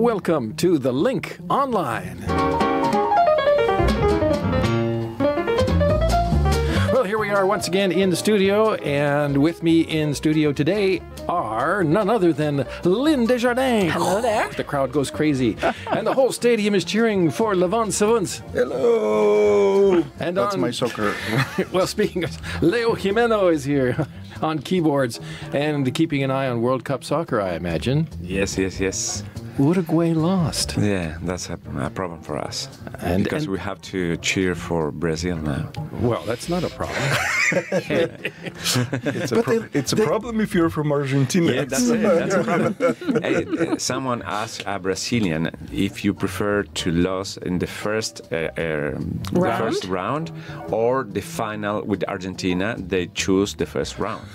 Welcome to The Link Online. Well, here we are once again in the studio, and with me in studio today are none other than Lynn Desjardins. Hello there. The crowd goes crazy, and the whole stadium is cheering for Levon Savants. Hello! And That's my soccer. Well, speaking of, Leo Jimeno is here on keyboards and keeping an eye on World Cup soccer, I imagine. Yes. Uruguay lost. Yeah, that's a problem for us. Because we have to cheer for Brazil now. Well, that's not a problem. It's a problem if you're from Argentina. Yeah, that's it. That's a problem. Hey, someone asked a Brazilian if you prefer to lose in the first round or the final with Argentina. They choose the first round.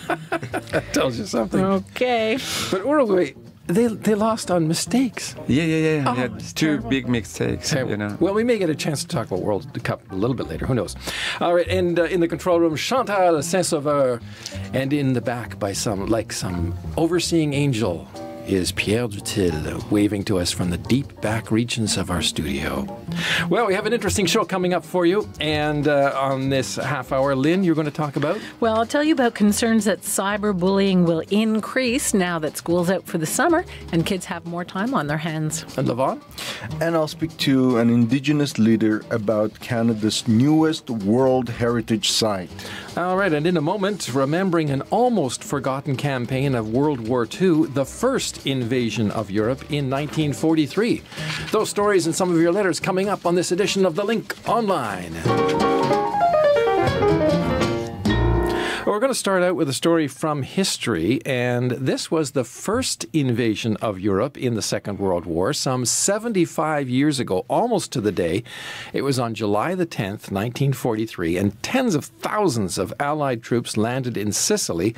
That tells you something. Okay. But Uruguay, they lost on mistakes. Yeah. Oh, Two big mistakes, you know. Well, we may get a chance to talk about World Cup a little bit later. Who knows? All right, and in the control room, Chantal Saint-Sauveur. And in the back by some overseeing angel is Pierre Dutil, waving to us from the deep back regions of our studio. Well, we have an interesting show coming up for you, and on this half hour, Lynn, you're going to talk about? Well, I'll tell you about concerns that cyberbullying will increase now that school's out for the summer and kids have more time on their hands. And Levon? And I'll speak to an Indigenous leader about Canada's newest World Heritage Site. All right, and in a moment, remembering an almost forgotten campaign of World War II, the first invasion of Europe in 1943. Those stories and some of your letters coming up on this edition of The Link Online. We're going to start out with a story from history, and this was the first invasion of Europe in the Second World War, some 75 years ago, almost to the day. It was on July the 10th, 1943, and tens of thousands of Allied troops landed in Sicily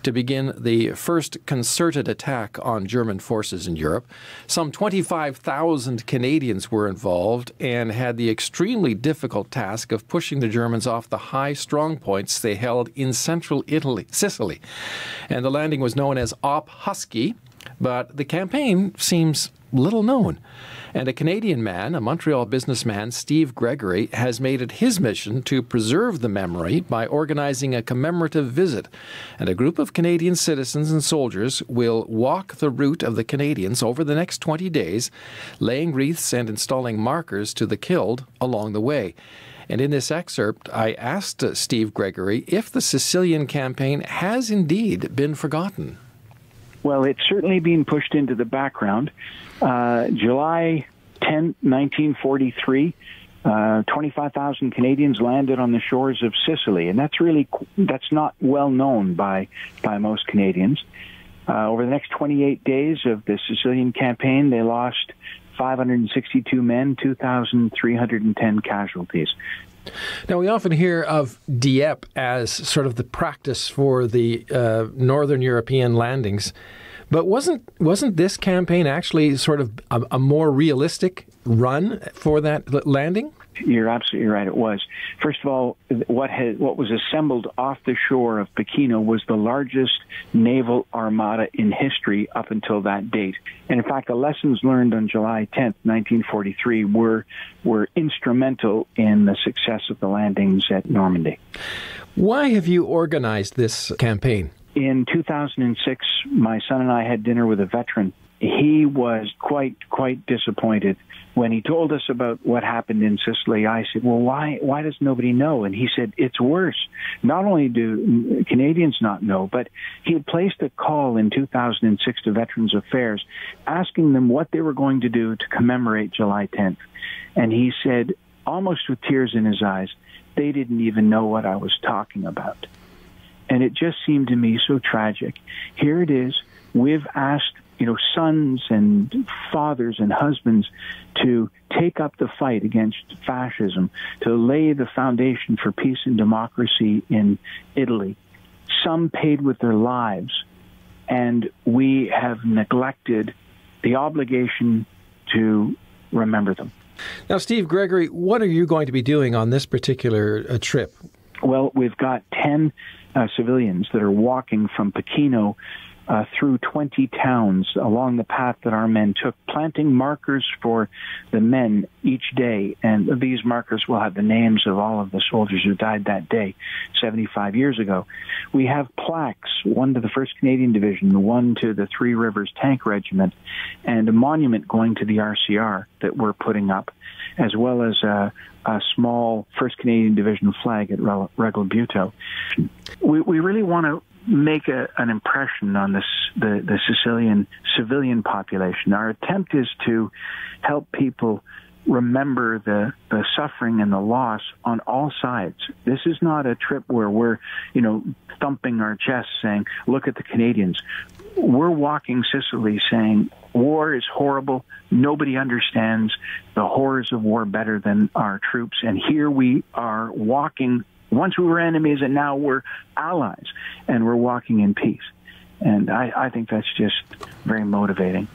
to begin the first concerted attack on German forces in Europe. Some 25,000 Canadians were involved and had the extremely difficult task of pushing the Germans off the high strong points they held in central Sicily. And the landing was known as Op Husky, but the campaign seems little known. And a Canadian man, a Montreal businessman, Steve Gregory, has made it his mission to preserve the memory by organizing a commemorative visit. And a group of Canadian citizens and soldiers will walk the route of the Canadians over the next 20 days, laying wreaths and installing markers to the killed along the way. And in this excerpt, I asked Steve Gregory if the Sicilian campaign has indeed been forgotten. Well, it's certainly been pushed into the background. July 10, 1943, 25,000 Canadians landed on the shores of Sicily, and that's not well known by most Canadians. Over the next 28 days of the Sicilian campaign, they lost 562 men, 2,310 casualties. Now, we often hear of Dieppe as sort of the practice for the Northern European landings. But wasn't this campaign actually sort of a more realistic run for that landing? You're absolutely right. It was. First of all, what was assembled off the shore of Pechino was the largest naval armada in history up until that date. And in fact, the lessons learned on July 10th, 1943 were instrumental in the success of the landings at Normandy. Why have you organized this campaign? In 2006, my son and I had dinner with a veteran. He was quite disappointed. When he told us about what happened in Sicily, I said, well, why does nobody know? And he said, it's worse. Not only do Canadians not know, but he had placed a call in 2006 to Veterans Affairs asking them what they were going to do to commemorate July 10th. And he said, almost with tears in his eyes, they didn't even know what I was talking about. And it just seemed to me so tragic. Here it is. We've asked sons and fathers and husbands to take up the fight against fascism, to lay the foundation for peace and democracy in Italy. Some paid with their lives, and we have neglected the obligation to remember them. Now, Steve Gregory, what are you going to be doing on this particular trip? Well, we've got 10 civilians that are walking from Pechino through 20 towns along the path that our men took, planting markers for the men each day. And these markers will have the names of all of the soldiers who died that day, 75 years ago. We have plaques, one to the 1st Canadian Division, one to the Three Rivers Tank Regiment, and a monument going to the RCR that we're putting up, as well as a small 1st Canadian Division flag at Regalbuto. We really want to make an impression on the Sicilian civilian population. Our attempt is to help people remember the suffering and the loss on all sides. This is not a trip where we're, thumping our chests saying, look at the Canadians. We're walking Sicily saying, war is horrible. Nobody understands the horrors of war better than our troops. And here we are walking. Once we were enemies and now we're allies, and we're walking in peace. And I think that's just very motivating.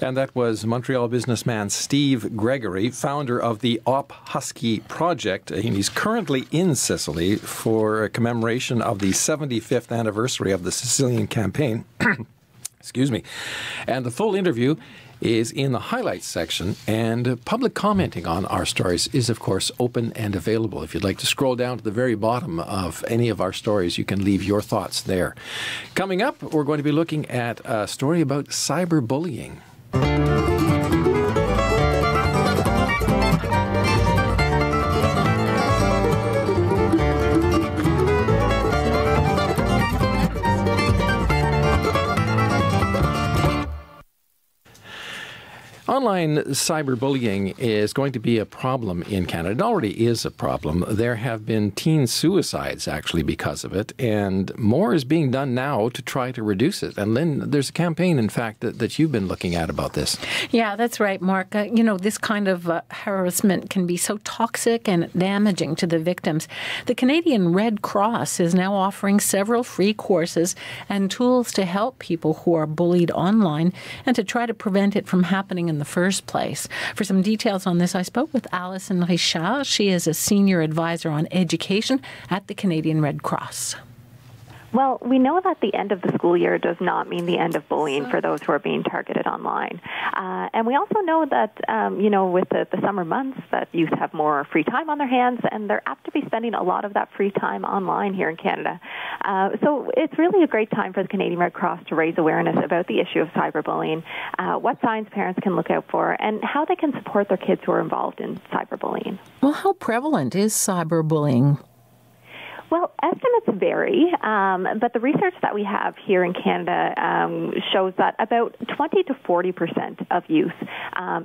And that was Montreal businessman Steve Gregory, founder of the Op Husky Project. And he's currently in Sicily for a commemoration of the 75th anniversary of the Sicilian campaign. Excuse me. And the full interview is in the highlights section, and public commenting on our stories is, of course, open and available. If you'd like to scroll down to the very bottom of any of our stories, you can leave your thoughts there. Coming up, we're going to be looking at a story about cyberbullying. Online cyberbullying is going to be a problem in Canada. It already is a problem. There have been teen suicides, actually, because of it, and more is being done now to try to reduce it. And Lynn, there's a campaign, in fact, that you've been looking at about this. Yeah, that's right, Mark. This kind of harassment can be so toxic and damaging to the victims. The Canadian Red Cross is now offering several free courses and tools to help people who are bullied online and to try to prevent it from happening in the first place. For some details on this, I spoke with Alison Richard. She is a senior advisor on education at the Canadian Red Cross. Well, we know that the end of the school year does not mean the end of bullying for those who are being targeted online. And we also know that, with the summer months, that youth have more free time on their hands, and they're apt to be spending a lot of that free time online here in Canada. So it's really a great time for the Canadian Red Cross to raise awareness about the issue of cyberbullying, what signs parents can look out for, and how they can support their kids who are involved in cyberbullying. Well, how prevalent is cyberbullying? Well, estimates vary, but the research that we have here in Canada shows that about 20 to 40% of youth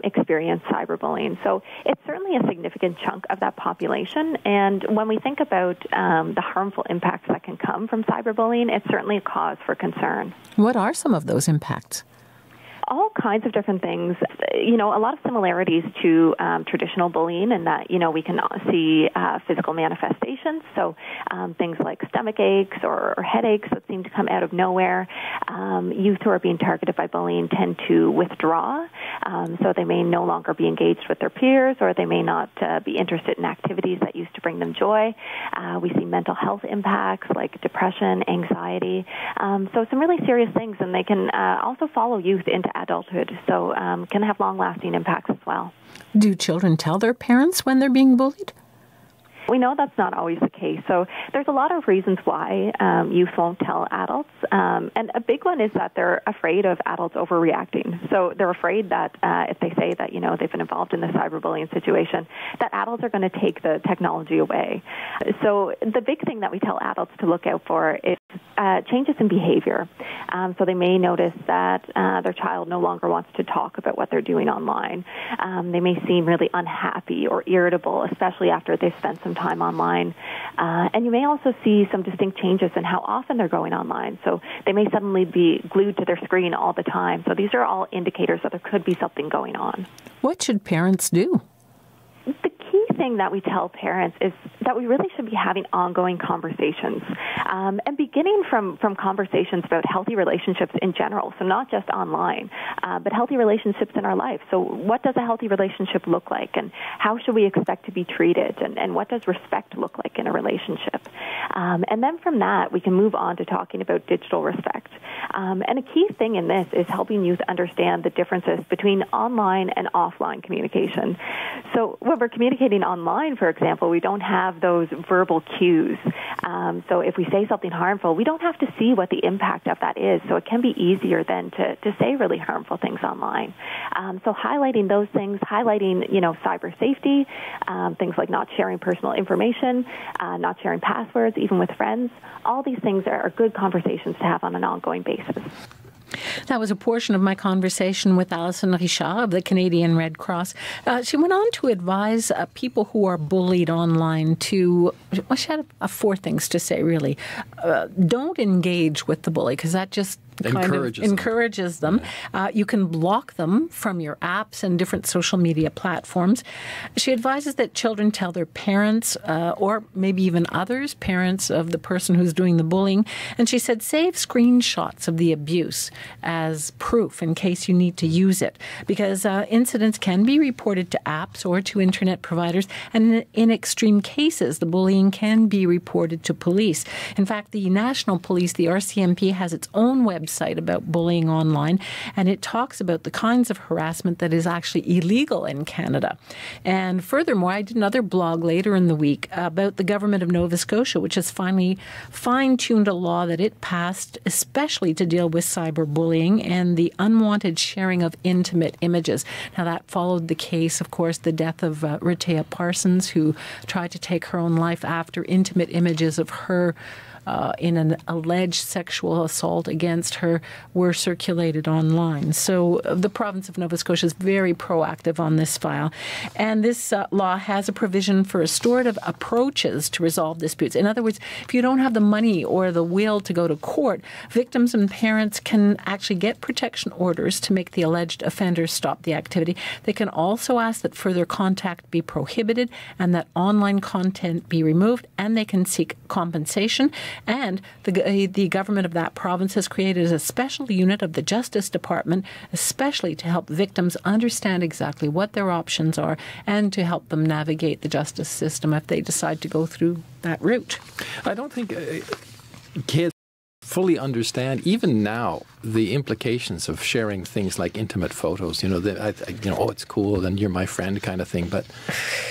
experience cyberbullying. So it's certainly a significant chunk of that population. And when we think about the harmful impacts that can come from cyberbullying, it's certainly a cause for concern. What are some of those impacts? All kinds of different things. A lot of similarities to traditional bullying in that, we can see physical manifestations. So things like stomach aches or headaches that seem to come out of nowhere. Youth who are being targeted by bullying tend to withdraw. So they may no longer be engaged with their peers, or they may not be interested in activities that used to bring them joy. We see mental health impacts like depression, anxiety. So some really serious things, and they can also follow youth into adulthood, so can have long-lasting impacts as well. Do children tell their parents when they're being bullied? We know that's not always the case. So there's a lot of reasons why youth won't tell adults. And a big one is that they're afraid of adults overreacting. So they're afraid that if they say that, they've been involved in the cyberbullying situation, that adults are going to take the technology away. So the big thing that we tell adults to look out for is changes in behavior. So they may notice that their child no longer wants to talk about what they're doing online. They may seem really unhappy or irritable, especially after they've spent some time online. And you may also see some distinct changes in how often they're going online. So they may suddenly be glued to their screen all the time. So these are all indicators that there could be something going on. What should parents do? The key thing that we tell parents is that we really should be having ongoing conversations, and beginning from conversations about healthy relationships in general, so not just online, but healthy relationships in our life. So what does a healthy relationship look like, and how should we expect to be treated, and what does respect look like in a relationship? And then from that, we can move on to talking about digital respect. And a key thing in this is helping youth understand the differences between online and offline communication. So when we're communicating online, for example, we don't have those verbal cues. So if we say something harmful, we don't have to see what the impact of that is. So it can be easier then to say really harmful things online. So highlighting those things, highlighting, cyber safety, things like not sharing personal information, not sharing passwords, even with friends, all these things are good conversations to have on an ongoing basis. That was a portion of my conversation with Alison Richard of the Canadian Red Cross. She went on to advise people who are bullied online to, she had four things to say, really. Don't engage with the bully, because that just encourages them. You can block them from your apps and different social media platforms. She advises that children tell their parents or maybe even others, parents of the person who's doing the bullying. And she said save screenshots of the abuse as proof in case you need to use it, because incidents can be reported to apps or to internet providers, and in extreme cases the bullying can be reported to police. In fact, the National Police, the RCMP, has its own website about bullying online, and it talks about the kinds of harassment that is actually illegal in Canada. And furthermore, I did another blog later in the week about the government of Nova Scotia, which has finally fine-tuned a law that it passed especially to deal with cyberbullying and the unwanted sharing of intimate images. Now, that followed the case, of course, the death of Rehtaeh Parsons, who tried to take her own life after intimate images of her in an alleged sexual assault against her were circulated online. So the province of Nova Scotia is very proactive on this file. And this law has a provision for restorative approaches to resolve disputes. In other words, if you don't have the money or the will to go to court, victims and parents can actually get protection orders to make the alleged offenders stop the activity. They can also ask that further contact be prohibited and that online content be removed, and they can seek compensation. And the government of that province has created a special unit of the Justice Department, especially to help victims understand exactly what their options are and to help them navigate the justice system if they decide to go through that route. I don't think kids fully understand, even now, the implications of sharing things like intimate photos. Oh, it's cool, and you're my friend kind of thing. But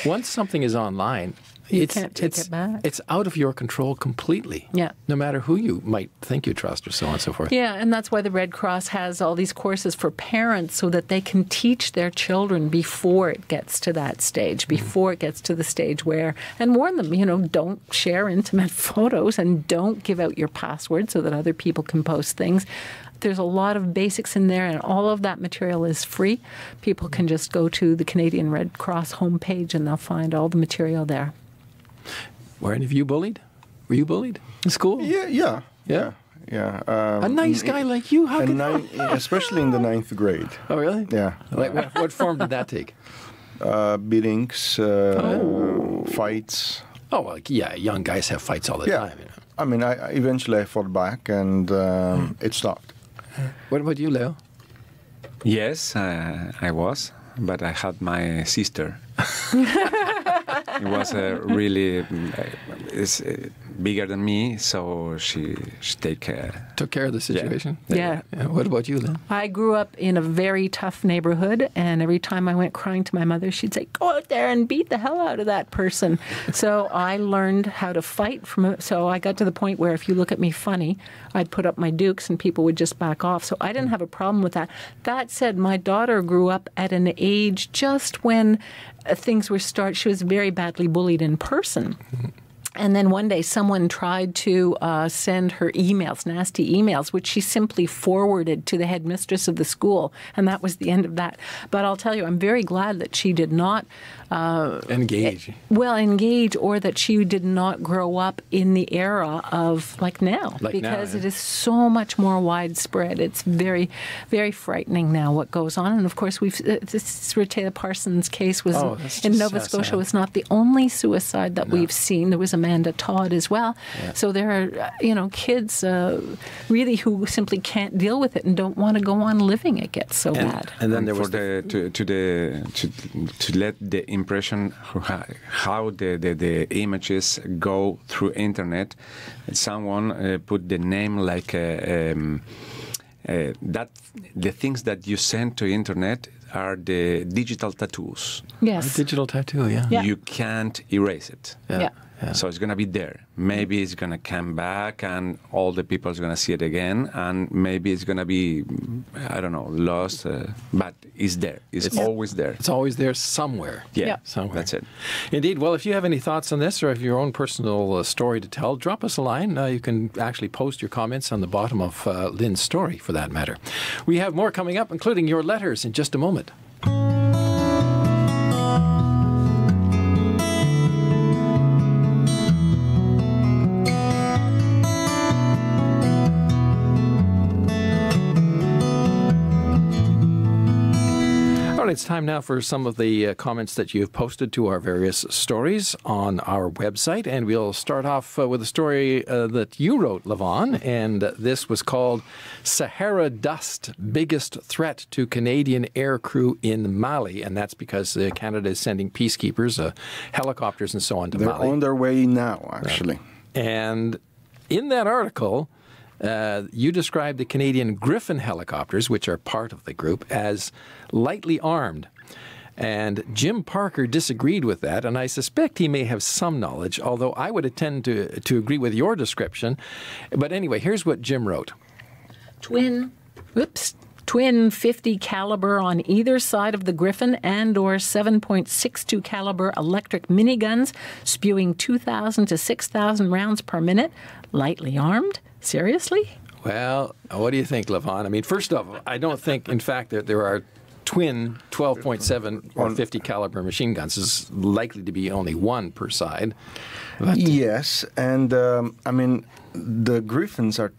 once something is online, you can't take it back. It's out of your control completely. Yeah. No matter who you might think you trust or so on and so forth. Yeah, and that's why the Red Cross has all these courses for parents so that they can teach their children before it gets to that stage, before it gets to the stage where, and warn them, don't share intimate photos and don't give out your password so that other people can post things. There's a lot of basics in there, and all of that material is free. People can just go to the Canadian Red Cross homepage and they'll find all the material there. Were any of you bullied? Were you bullied in school? Yeah. A nice guy like you? How could especially in the 9th grade. Oh, really? Yeah. Like, what form did that take? Beatings, fights. Oh, well, yeah, young guys have fights all the time. I mean, eventually I fought back, and it stopped. What about you, Leo? Yes, I was, but I had my sister. It was really bigger than me, so she took care of the situation. Yeah. What about you, Lynn? I grew up in a very tough neighborhood, and every time I went crying to my mother, she'd say, "Go out there and beat the hell out of that person." So I learned how to fight from it. So I got to the point where if you look at me funny, I'd put up my dukes and people would just back off. So I didn't have a problem with that. That said, my daughter grew up at an age just when things were she was very badly bullied in person. And then one day someone tried to send her emails, nasty emails, which she simply forwarded to the headmistress of the school. And that was the end of that. But I'll tell you, I'm very glad that she did not engage. Engage, or that she did not grow up in the era of now. Because it is so much more widespread. It's very, very frightening now what goes on. And of course, this Rita Parsons case was in Nova Scotia was not the only suicide that we've seen. There was Amanda Todd as well. Yeah. So there are, kids really who simply can't deal with it and don't want to go on living. It gets so bad. And then there was to let the impression how the images go through internet. Someone put the name like that. The things that you send to internet are the digital tattoos. Yes, a digital tattoo. Yeah. You can't erase it. Yeah. So it's going to be there. Maybe it's going to come back and all the people are going to see it again. And maybe it's going to be, I don't know, lost. But it's there. It's always there. It's always there somewhere. Yeah, somewhere. That's it. Indeed. Well, if you have any thoughts on this or if your own personal story to tell, drop us a line. You can actually post your comments on the bottom of Lynn's story, for that matter. We have more coming up, including your letters, in just a moment. It's time now for some of the comments that you've posted to our various stories on our website. And we'll start off with a story that you wrote, Levon. And this was called Sahara Dust, Biggest Threat to Canadian Air Crew in Mali. And that's because Canada is sending peacekeepers, helicopters and so on to Mali. They're on their way now, actually. And in that article, you described the Canadian Griffin helicopters, which are part of the group, as lightly armed. And Jim Parker disagreed with that, and I suspect he may have some knowledge, although I would tend to agree with your description. But anyway, here's what Jim wrote. Twin 50 caliber on either side of the Griffin and or 7.62 caliber electric miniguns spewing 2,000 to 6,000 rounds per minute, lightly armed? Seriously? Well, what do you think, Levon? I mean, first off, I don't think, in fact, that there are twin 12.7 or 50 caliber machine guns. Is likely to be only one per side. But yes, and I mean, the Griffins are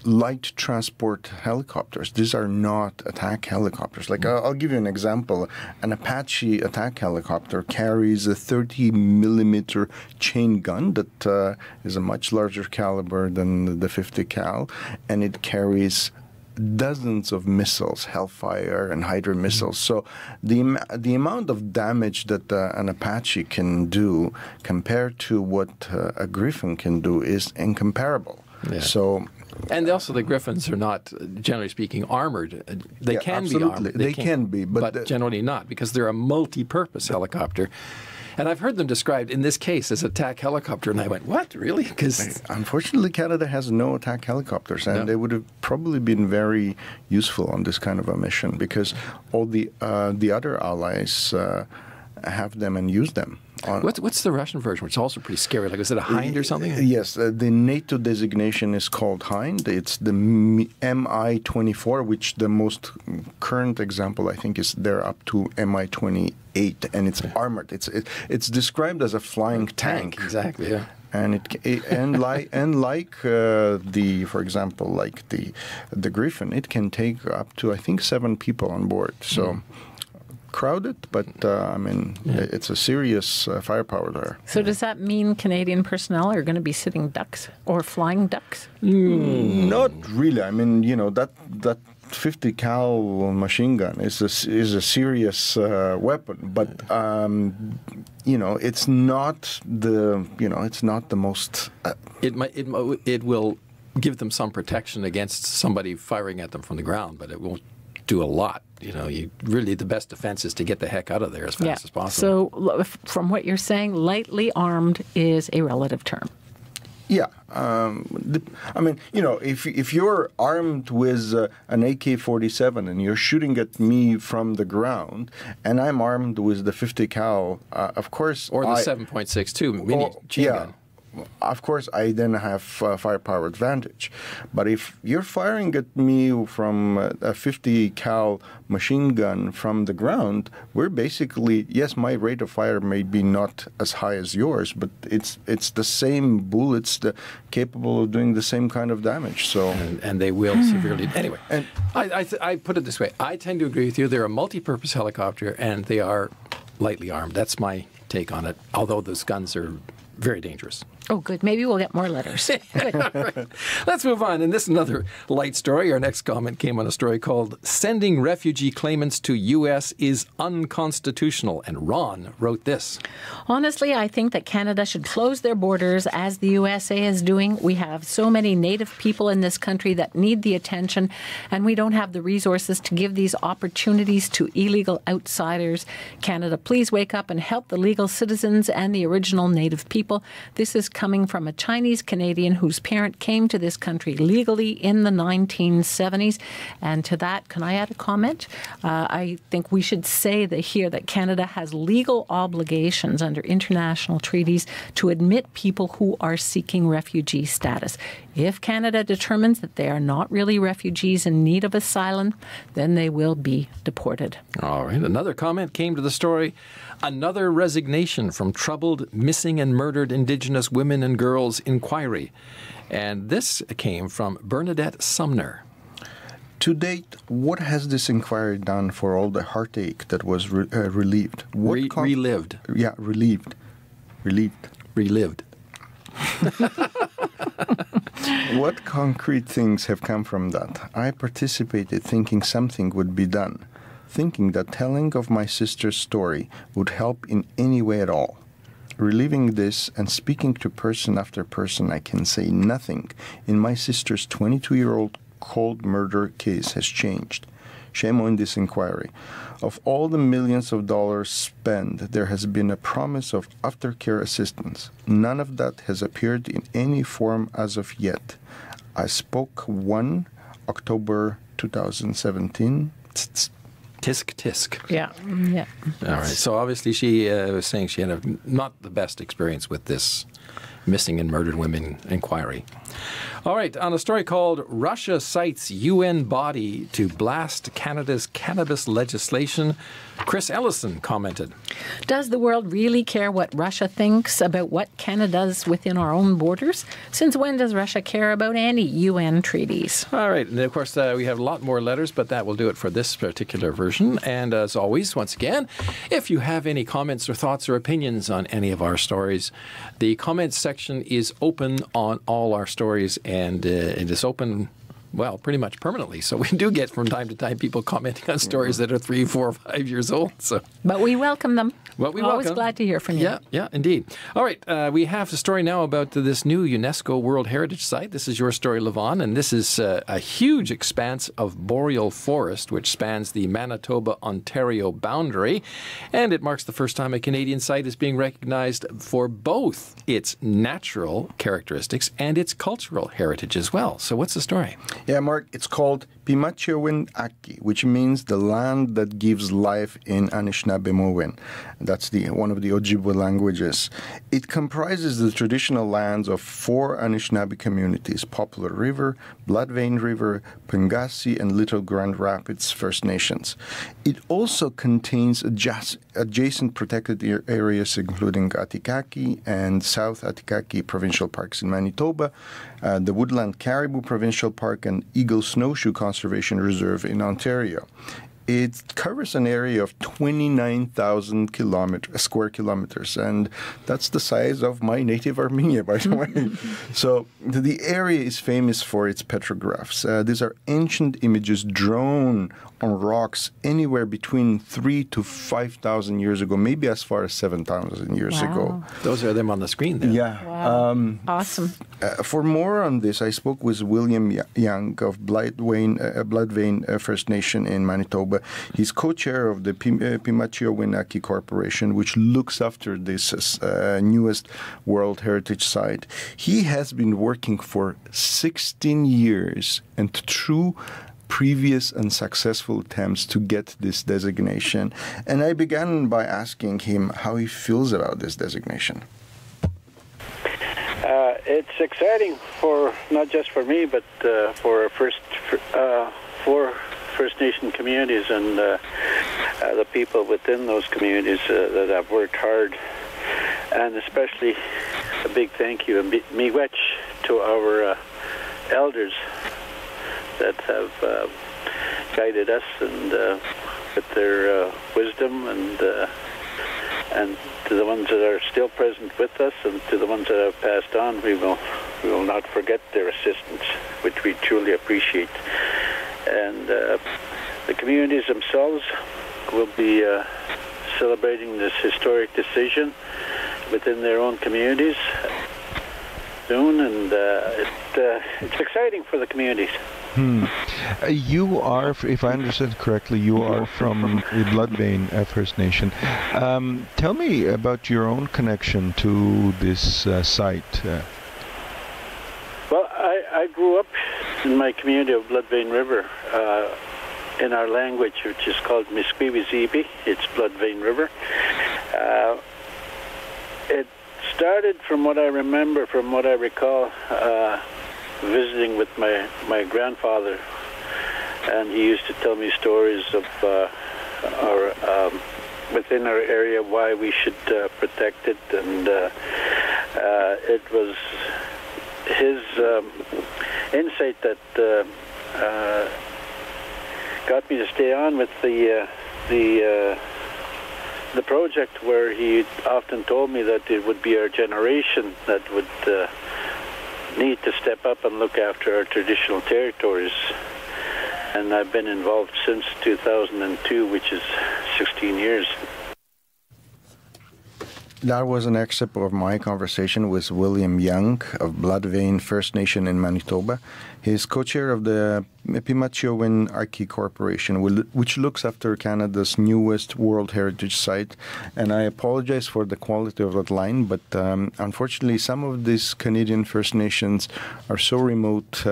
light transport helicopters. These are not attack helicopters. Like, I'll give you an example. An Apache attack helicopter carries a 30-millimeter chain gun that is a much larger caliber than the 50 cal, and it carries dozens of missiles, Hellfire and Hydra missiles. So the amount of damage that an Apache can do compared to what a Griffin can do is incomparable. Yeah. So. And also the Griffins are not, generally speaking, armored. They can absolutely. be armored. They can be, but generally not, because they're a multi-purpose helicopter. And I've heard them described in this case as attack helicopter, and I went, what, really? Because unfortunately, Canada has no attack helicopters, and they would have probably been very useful on this kind of a mission, because all the other allies have them and use them. What's the Russian version, which is also pretty scary? Like, is it a Hind or something? Yes, the NATO designation is called Hind. It's the Mi-24, which the most current example, I think, is they're up to Mi-28, and it's armored. It's described as a flying tank. Exactly, yeah. And for example, like the Griffin, it can take up to, I think, 7 people on board. So. Crowded, but I mean, it's a serious firepower there. So does that mean Canadian personnel are going to be sitting ducks or flying ducks? Not really. I mean, that 50 cal machine gun is a serious weapon, but it's not the most. It will give them some protection against somebody firing at them from the ground, but it won't do a lot. The best defense is to get the heck out of there as fast as possible. So from what you're saying, lightly armed is a relative term. Yeah. I mean, if you're armed with an AK-47 and you're shooting at me from the ground, and I'm armed with the 50 cal, of course... Or the 7.62 mini machine gun. of course, I then have firepower advantage. But if you're firing at me from a 50 cal machine gun from the ground, we're basically, yes, my rate of fire may be not as high as yours, but it's the same bullets capable of doing the same kind of damage. So and they will severely. Anyway, and I put it this way. I tend to agree with you. They're a multi-purpose helicopter, and they are lightly armed. That's my take on it, although those guns are very dangerous. Oh, good. Maybe we'll get more letters. Good. Right. Let's move on. And this is another light story. Our next comment came on a story called Sending Refugee Claimants to U.S. is Unconstitutional. And Ron wrote this. Honestly, I think that Canada should close their borders as the USA is doing. We have so many Native people in this country that need the attention, and we don't have the resources to give these opportunities to illegal outsiders. Canada, please wake up and help the legal citizens and the original Native people. This is coming from a Chinese Canadian whose parent came to this country legally in the 1970s. And to that, can I add a comment? I think we should say here that Canada has legal obligations under international treaties to admit people who are seeking refugee status. If Canada determines that they are not really refugees in need of asylum, then they will be deported. All right. Another comment came to the story. Another resignation from troubled, missing and murdered Indigenous women and girls inquiry. And this came from Bernadette Sumner. To date, what has this inquiry done for all the heartache that was relieved? Relived. Yeah, relieved. Relived. What concrete things have come from that? I participated thinking something would be done, thinking that telling of my sister's story would help in any way at all. Reliving this and speaking to person after person, I can say nothing in my sister's 22-year-old cold murder case has changed. Shame on this inquiry. Of all the millions of dollars spent, there has been a promise of aftercare assistance. None of that has appeared in any form as of yet. I spoke 1 October 2017. Tisk. Yeah. All right. So obviously she was saying she had not the best experience with this missing and murdered women inquiry. All right, on a story called Russia Cites UN Body to Blast Canada's Cannabis Legislation, Chris Ellison commented. Does the world really care what Russia thinks about what Canada does within our own borders? Since when does Russia care about any UN treaties? All right, and of course we have a lot more letters, but that will do it for this particular version. And as always, once again, if you have any comments or thoughts or opinions on any of our stories, the comments section is open on all our stories, and it is open, well, pretty much permanently. So we do get from time to time people commenting on stories that are 3, 4, 5 years old. So, but we welcome them. Well, we always welcome. Glad to hear from you. Yeah, indeed. All right, we have a story now about this new UNESCO World Heritage Site. This is your story, Levon, and this is a huge expanse of boreal forest which spans the Manitoba-Ontario boundary, and it marks the first time a Canadian site is being recognized for both its natural characteristics and its cultural heritage as well. So what's the story? Yeah, Mark, it's called Pimachiowin-Aki, which means the land that gives life in Anishinaabe-Mowin. That's one of the Ojibwe languages. It comprises the traditional lands of 4 Anishinaabe communities: Poplar River, Blood Vein River, Pangasi, and Little Grand Rapids First Nations. It also contains adjacent protected areas including Atikaki and South Atikaki Provincial Parks in Manitoba, the Woodland Caribou Provincial Park, and Eagle Snowshoe Conservation Reserve in Ontario. It covers an area of 29,000 square kilometers, and that's the size of my native Armenia, by the way. So the area is famous for its petrographs. These are ancient images drawn on rocks anywhere between 3,000 to 5,000 years ago, maybe as far as 7,000 years ago. Those are them on the screen there. Yeah. Wow. Awesome. For more on this, I spoke with William Young of Blood Vein First Nation in Manitoba. He's co-chair of the Pimachiowin-Aki Corporation, which looks after this newest World Heritage Site. He has been working for 16 years, and through previous unsuccessful attempts to get this designation. And I began by asking him how he feels about this designation. It's exciting for not just for me, but for for First Nation communities and the people within those communities that have worked hard, and especially a big thank you and miigwech to our elders that have guided us and with their wisdom and to the ones that are still present with us and to the ones that have passed on, we will not forget their assistance, which we truly appreciate. And the communities themselves will be celebrating this historic decision within their own communities soon, and it's exciting for the communities. You are, if I understand correctly, you are from the Bloodvein First Nation. Tell me about your own connection to this site. Well, I grew up in my community of Bloodvein River, in our language, which is called Misquiwizibi. It's Bloodvein River. It started, from what I remember, from what I recall, visiting with my grandfather, and he used to tell me stories of our within our area, why we should protect it, and it was his insight that got me to stay on with the project, where he often told me that it would be our generation that would need to step up and look after our traditional territories. And I've been involved since 2002, which is 16 years. That was an excerpt of my conversation with William Young of Bloodvein First Nation in Manitoba. He is co-chair of the Pimachiowen Archi Corporation, which looks after Canada's newest World Heritage Site. And I apologize for the quality of that line, but unfortunately some of these Canadian First Nations are so remote,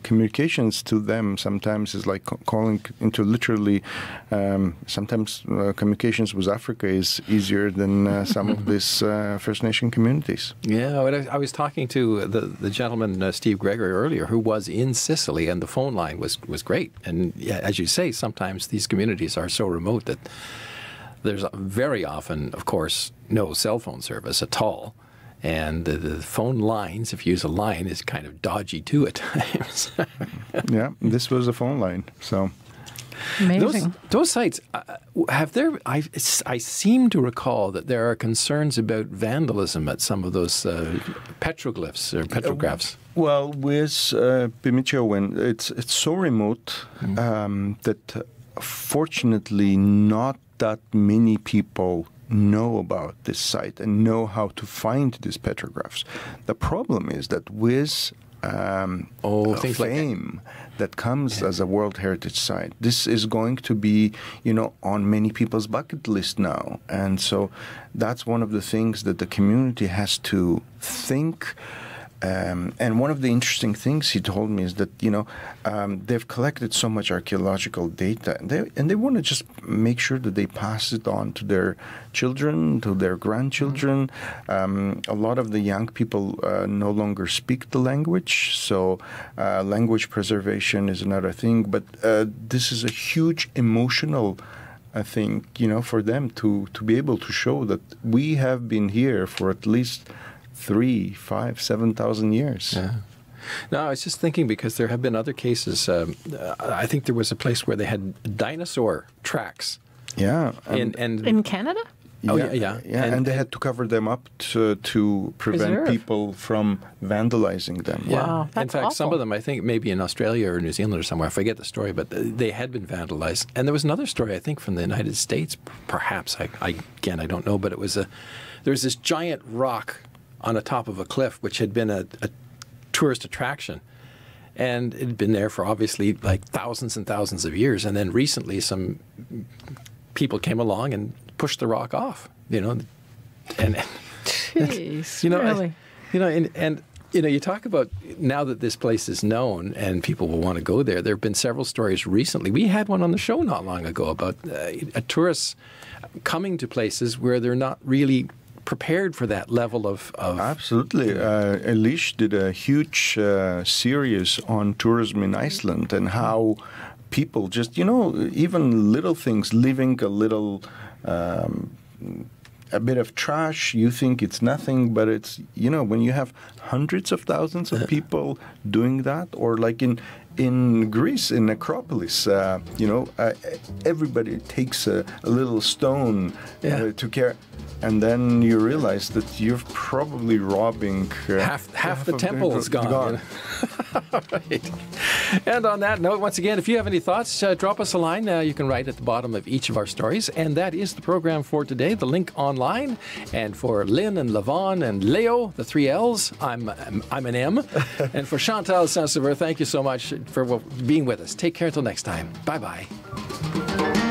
communications to them sometimes is like calling into literally, sometimes communications with Africa is easier than some of these First Nation communities. Yeah, I was talking to the gentleman, Steve Gregory, earlier, who was in Sicily, and the phone line was great. And yeah, as you say, sometimes these communities are so remote that there's very often, of course, no cell phone service at all. And the phone lines, if you use a line, is kind of dodgy too at times. Yeah, this was a phone line, so... Amazing. Those sites, have there? I seem to recall that there are concerns about vandalism at some of those petroglyphs or petrographs. Well, with Pimachiowen, it's so remote that fortunately not that many people know about this site and know how to find these petrographs. The problem is that with fame that comes as a World Heritage Site, this is going to be, on many people's bucket list now. And so that's one of the things that the community has to think. And one of the interesting things he told me is that, they've collected so much archaeological data, and they want to just make sure that they pass it on to their children, to their grandchildren. A lot of the young people no longer speak the language, so language preservation is another thing. But this is a huge emotional thing, for them to be able to show that we have been here for at least 3, 5, 7,000 years. Yeah. No, I was just thinking, because there have been other cases. I think there was a place where they had dinosaur tracks. Yeah. In Canada? Oh, yeah. And they had to cover them up to prevent people from vandalizing them. Yeah. Wow, that's in fact, awful. some of them, I think, maybe in Australia or New Zealand or somewhere, I forget the story, but they had been vandalized. And there was another story, I think, from the United States, perhaps. I don't know, but there was this giant rock on the top of a cliff, which had been a tourist attraction. And it had been there for obviously like thousands and thousands of years. And then recently some people came along and pushed the rock off, and Jeez, really? You talk about now that this place is known and people will want to go there. There have been several stories recently. We had one on the show not long ago about tourists coming to places where they're not really prepared for that level of Absolutely. Elish did a huge series on tourism in Iceland and how people just, even little things, leaving a little, a bit of trash, you think it's nothing, but it's, when you have hundreds of thousands of people doing that, or like in Greece, in Acropolis, everybody takes a little stone to care, and then you realize that you're probably robbing half the temple is gone. Right. And on that note, once again, if you have any thoughts, drop us a line. You can write at the bottom of each of our stories. And that is the program for today, the link online. And for Lynn and Levon and Leo, the 3 L's, I'm an M. And for Chantal Saint-Sauveur, thank you so much for being with us. Take care until next time. Bye-bye.